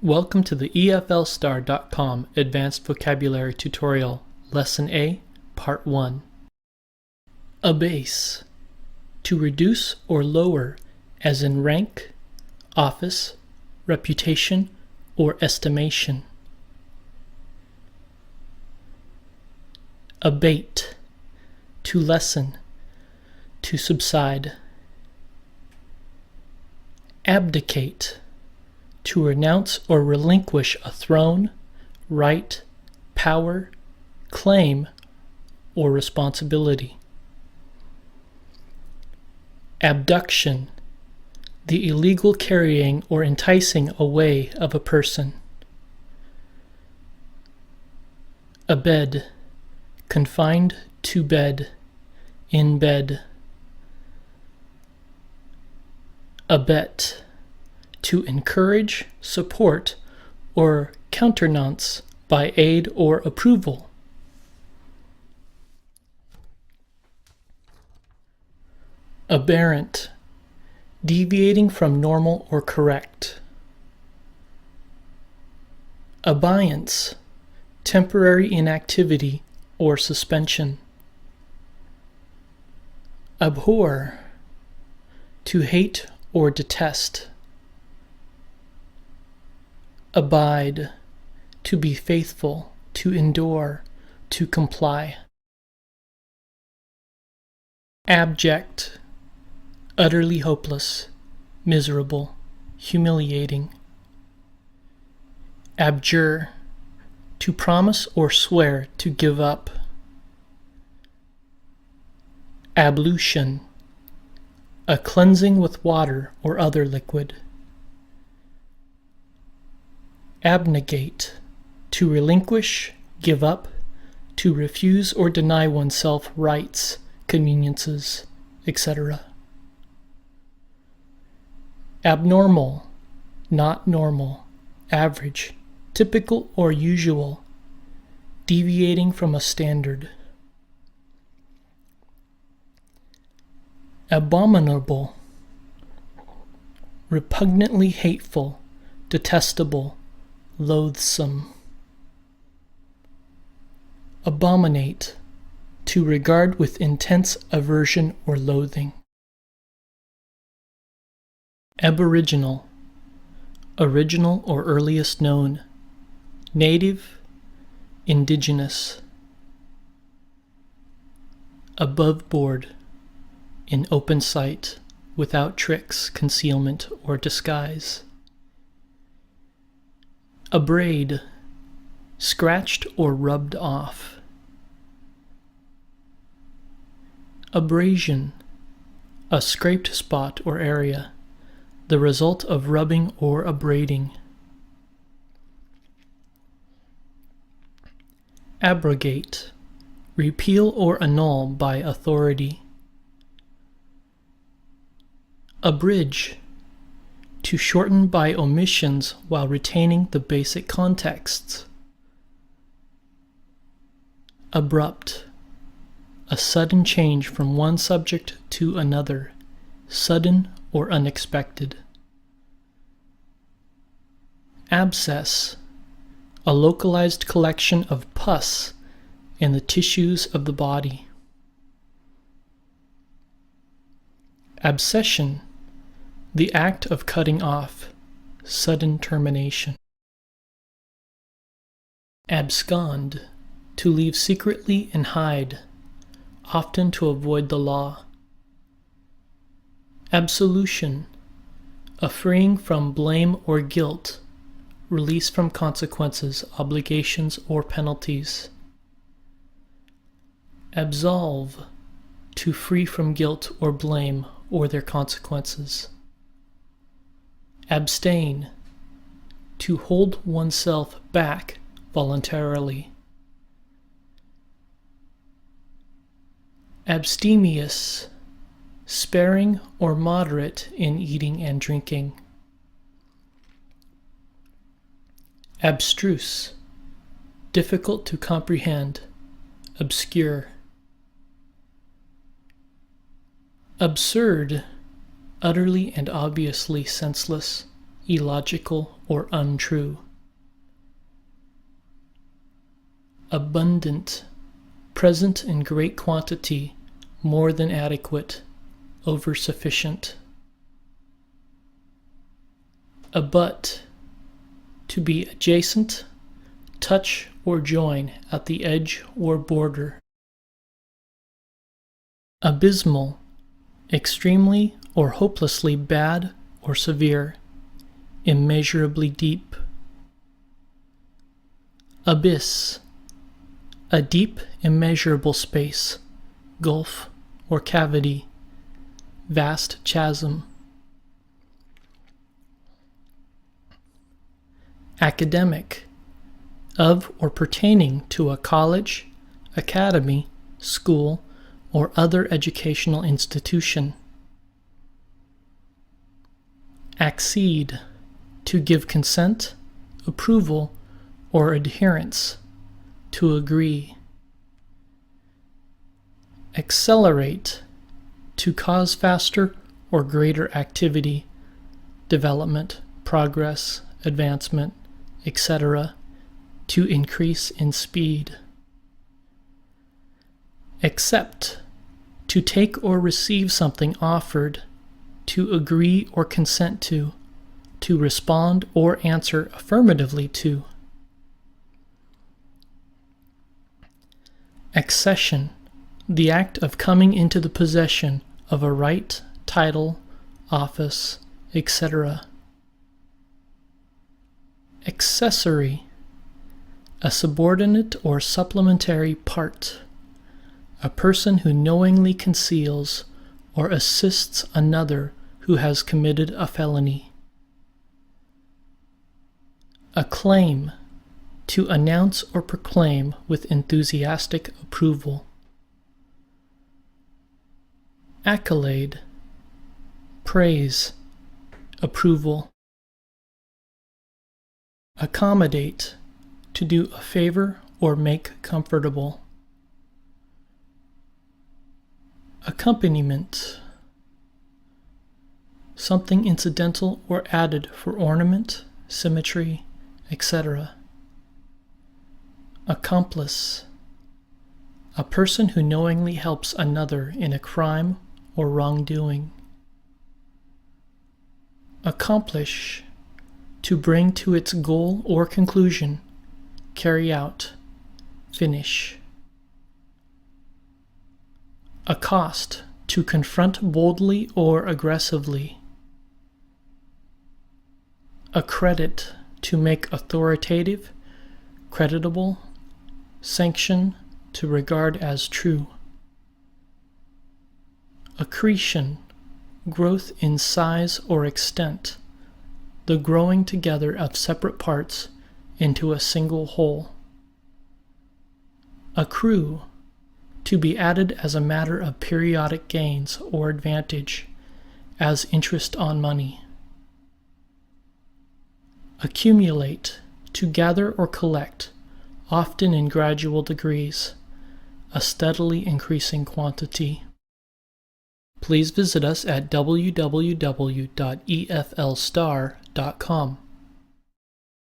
Welcome to the EFLstar.com Advanced Vocabulary Tutorial, Lesson A, Part 1. Abase. To reduce or lower, as in rank, office, reputation, or estimation. Abate. To lessen, to subside. Abdicate. To renounce or relinquish a throne, right, power, claim, or responsibility. Abduction. The illegal carrying or enticing away of a person. Abed. Confined to bed, in bed. Abet. To encourage, support, or countenance by aid or approval. Aberrant. Deviating from normal or correct. Abeyance. Temporary inactivity or suspension. Abhor. To hate or detest. Abide. To be faithful, to endure, to comply. Abject. Utterly hopeless, miserable, humiliating. Abjure. To promise or swear to give up. Ablution. A cleansing with water or other liquid. Abnegate. To relinquish, give up, to refuse or deny oneself rights, conveniences, etc. Abnormal. Not normal, average, typical or usual, deviating from a standard. Abominable. Repugnantly hateful, detestable, loathsome. Abominate. To regard with intense aversion or loathing. Aboriginal. Original or earliest known. Native, indigenous. Above board. In open sight, without tricks, concealment, or disguise. Abrade. Scratched or rubbed off. Abrasion. A scraped spot or area, the result of rubbing or abrading. Abrogate. Repeal or annul by authority. Abridge. To shorten by omissions while retaining the basic contexts. Abrupt. A sudden change from one subject to another, sudden or unexpected. Abscess. A localized collection of pus in the tissues of the body. Abscission. The act of cutting off, sudden termination. Abscond. To leave secretly and hide, often to avoid the law. Absolution. A freeing from blame or guilt, release from consequences, obligations, or penalties. Absolve. To free from guilt or blame or their consequences. Abstain. To hold oneself back voluntarily. Abstemious. Sparing or moderate in eating and drinking. Abstruse. Difficult to comprehend, obscure. Absurd. Utterly and obviously senseless, illogical, or untrue. Abundant, present in great quantity, more than adequate, over sufficient. Abut, to be adjacent, touch or join at the edge or border. Abysmal, extremely or hopelessly bad or severe, immeasurably deep. Abyss, a deep, immeasurable space, gulf or cavity, vast chasm. Academic, of or pertaining to a college, academy, school, or other educational institution. Accede, to give consent, approval, or adherence, to agree. Accelerate, to cause faster or greater activity, development, progress, advancement, etc., to increase in speed. Accept, to take or receive something offered, to agree or consent to respond or answer affirmatively to. Accession, the act of coming into the possession of a right, title, office, etc. Accessory, a subordinate or supplementary part, a person who knowingly conceals or assists another who has committed a felony. Acclaim, to announce or proclaim with enthusiastic approval. Accolade, praise, approval. Accommodate, to do a favor or make comfortable. Accompaniment, something incidental or added for ornament, symmetry, etc. Accomplice, a person who knowingly helps another in a crime or wrongdoing. Accomplish, to bring to its goal or conclusion, carry out, finish. Accost, to confront boldly or aggressively. Accredit, to make authoritative, creditable, sanction, to regard as true. Accretion, growth in size or extent, the growing together of separate parts into a single whole. Accrue, to be added as a matter of periodic gains or advantage, as interest on money. Accumulate, to gather or collect, often in gradual degrees, a steadily increasing quantity. Please visit us at www.eflstar.com.